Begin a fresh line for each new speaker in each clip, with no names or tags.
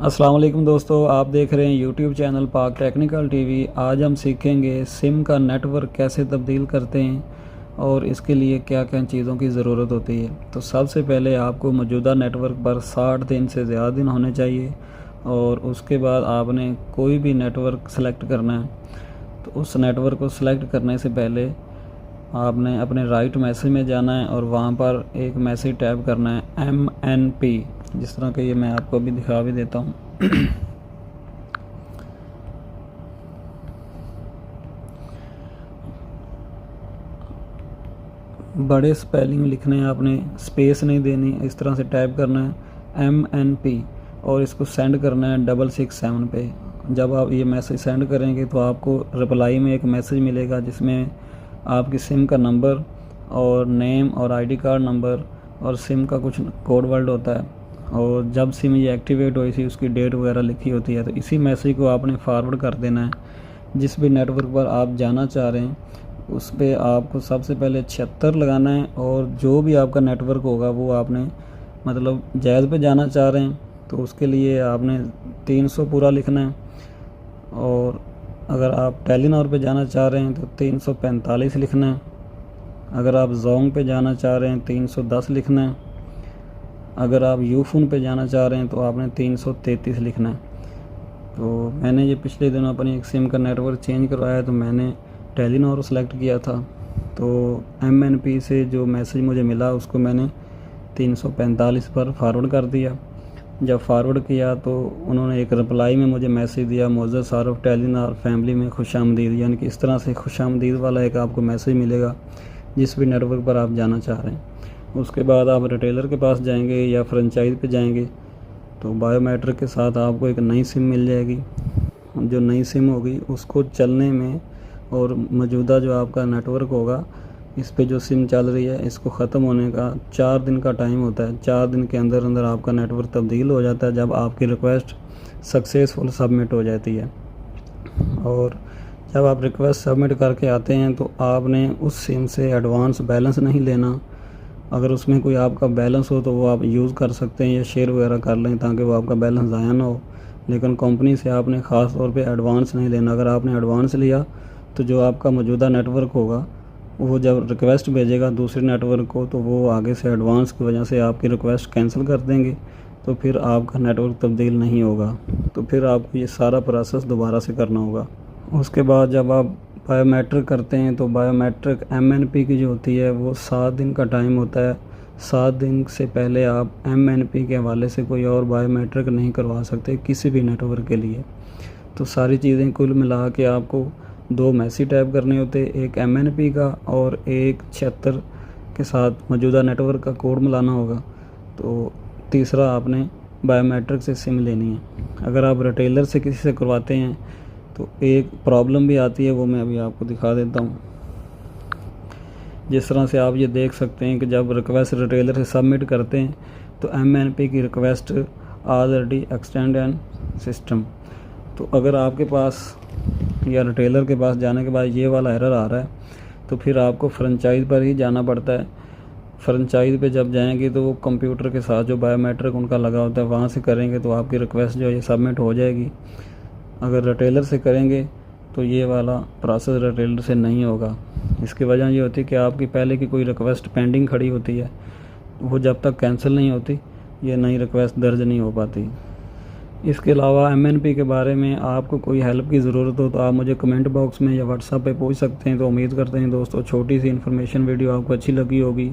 अस्सलाम वालेकुम दोस्तों, आप देख रहे हैं यूट्यूब चैनल पाक टेक्निकल टीवी। आज हम सीखेंगे सिम का नेटवर्क कैसे तब्दील करते हैं और इसके लिए क्या क्या चीज़ों की ज़रूरत होती है। तो सबसे पहले आपको मौजूदा नेटवर्क पर 60 दिन से ज़्यादा दिन होने चाहिए और उसके बाद आपने कोई भी नेटवर्क सेलेक्ट करना है। तो उस नेटवर्क को सिलेक्ट करने से पहले आपने अपने राइट मैसेज में जाना है और वहाँ पर एक मैसेज टाइप करना है MNP, जिस तरह का ये मैं आपको अभी दिखा भी देता हूँ। बड़े स्पेलिंग लिखने हैं, आपने स्पेस नहीं देनी, इस तरह से टाइप करना है MNP और इसको सेंड करना है 667 पे। जब आप ये मैसेज सेंड करेंगे तो आपको रिप्लाई में एक मैसेज मिलेगा जिसमें आपकी सिम का नंबर और नेम और आईडी कार्ड नंबर और सिम का कुछ कोड वर्ड होता है और जब सिम ये एक्टिवेट हुई थी उसकी डेट वगैरह लिखी होती है। तो इसी मैसेज को आपने फॉरवर्ड कर देना है। जिस भी नेटवर्क पर आप जाना चाह रहे हैं उस पर आपको सबसे पहले 76 लगाना है और जो भी आपका नेटवर्क होगा वो आपने मतलब जायज़ पे जाना चाह रहे हैं तो उसके लिए आपने 300 पूरा लिखना है। और अगर आप टेलीनॉर पे जाना चाह रहे हैं तो 345 लिखना है। अगर आप जोंग पे जाना चाह रहे हैं 310 लिखना है। अगर आप यूफोन पे जाना चाह रहे हैं तो आपने 333 लिखना है। तो मैंने ये पिछले दिनों अपनी एक सिम का नेटवर्क चेंज करवाया तो मैंने टेलीनॉर सेलेक्ट किया था। तो MNP से जो मैसेज मुझे मिला उसको मैंने 345 पर फॉरवर्ड कर दिया। जब फॉरवर्ड किया तो उन्होंने एक रिप्लाई में मुझे मैसेज दिया, मोज़र सारफ टेलीनॉर फैमिली में खुशामदीद, यानी कि इस तरह से खुशामदीद वाला एक आपको मैसेज मिलेगा जिस भी नेटवर्क पर आप जाना चाह रहे हैं। उसके बाद आप रिटेलर के पास जाएंगे या फ्रेंचाइज पे जाएंगे तो बायोमेट्रिक के साथ आपको एक नई सिम मिल जाएगी। जो नई सिम होगी उसको चलने में और मौजूदा जो आपका नेटवर्क होगा इस पे जो सिम चल रही है इसको ख़त्म होने का 4 दिन का टाइम होता है। 4 दिन के अंदर अंदर आपका नेटवर्क तब्दील हो जाता है जब आपकी रिक्वेस्ट सक्सेसफुल सबमिट हो जाती है। और जब आप रिक्वेस्ट सबमिट करके आते हैं तो आपने उस सिम से एडवांस बैलेंस नहीं लेना। अगर उसमें कोई आपका बैलेंस हो तो वो आप यूज़ कर सकते हैं या शेयर वगैरह कर लें ताकि वो आपका बैलेंस ज़ाया ना हो, लेकिन कंपनी से आपने ख़ास तौर पे एडवांस नहीं लेना। अगर आपने एडवांस लिया तो जो आपका मौजूदा नेटवर्क होगा वो जब रिक्वेस्ट भेजेगा दूसरे नेटवर्क को तो वो आगे से एडवांस की वजह से आपकी रिक्वेस्ट कैंसिल कर देंगे, तो फिर आपका नेटवर्क तब्दील नहीं होगा। तो फिर आपको ये सारा प्रोसेस दोबारा से करना होगा। उसके बाद जब आप बायोमेट्रिक करते हैं तो बायोमेट्रिक MNP की जो होती है वो 7 दिन का टाइम होता है। 7 दिन से पहले आप MNP के हवाले से कोई और बायोमेट्रिक नहीं करवा सकते किसी भी नेटवर्क के लिए। तो सारी चीज़ें कुल मिला के आपको 2 मैसेज टाइप करने होते, एक MNP का और एक 76 के साथ मौजूदा नेटवर्क का कोड मिलाना होगा। तो तीसरा आपने बायोमेट्रिक से सिम लेनी है। अगर आप रिटेलर से किसी से करवाते हैं तो एक प्रॉब्लम भी आती है, वो मैं अभी आपको दिखा देता हूँ। जिस तरह से आप ये देख सकते हैं कि जब रिक्वेस्ट रिटेलर से सबमिट करते हैं तो MNP की request already extend and system. तो अगर आपके पास या रिटेलर के पास जाने के बाद ये वाला एरर आ रहा है तो फिर आपको फ्रेंचाइज पर ही जाना पड़ता है। फ्रेंचाइज पे जब जाएंगे तो वो कंप्यूटर के साथ जो बायोमेट्रिक उनका लगा होता है वहाँ से करेंगे तो आपकी रिक्वेस्ट जो है ये सबमिट हो जाएगी। अगर रिटेलर से करेंगे तो ये वाला प्रोसेस रिटेलर से नहीं होगा। इसकी वजह ये होती है कि आपकी पहले की कोई रिक्वेस्ट पेंडिंग खड़ी होती है, वो जब तक कैंसिल नहीं होती ये नई रिक्वेस्ट दर्ज नहीं हो पाती। इसके अलावा MNP के बारे में आपको कोई हेल्प की ज़रूरत हो तो आप मुझे कमेंट बॉक्स में या व्हाट्सएप पे पूछ सकते हैं। तो उम्मीद करते हैं दोस्तों छोटी सी इन्फॉर्मेशन वीडियो आपको अच्छी लगी होगी।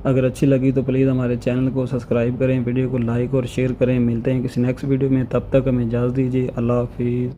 अगर अच्छी लगी तो प्लीज़ हमारे चैनल को सब्सक्राइब करें, वीडियो को लाइक और शेयर करें। मिलते हैं किसी नेक्स्ट वीडियो में, तब तक हमें इजाज़त दीजिए। अल्लाह हाफिज़।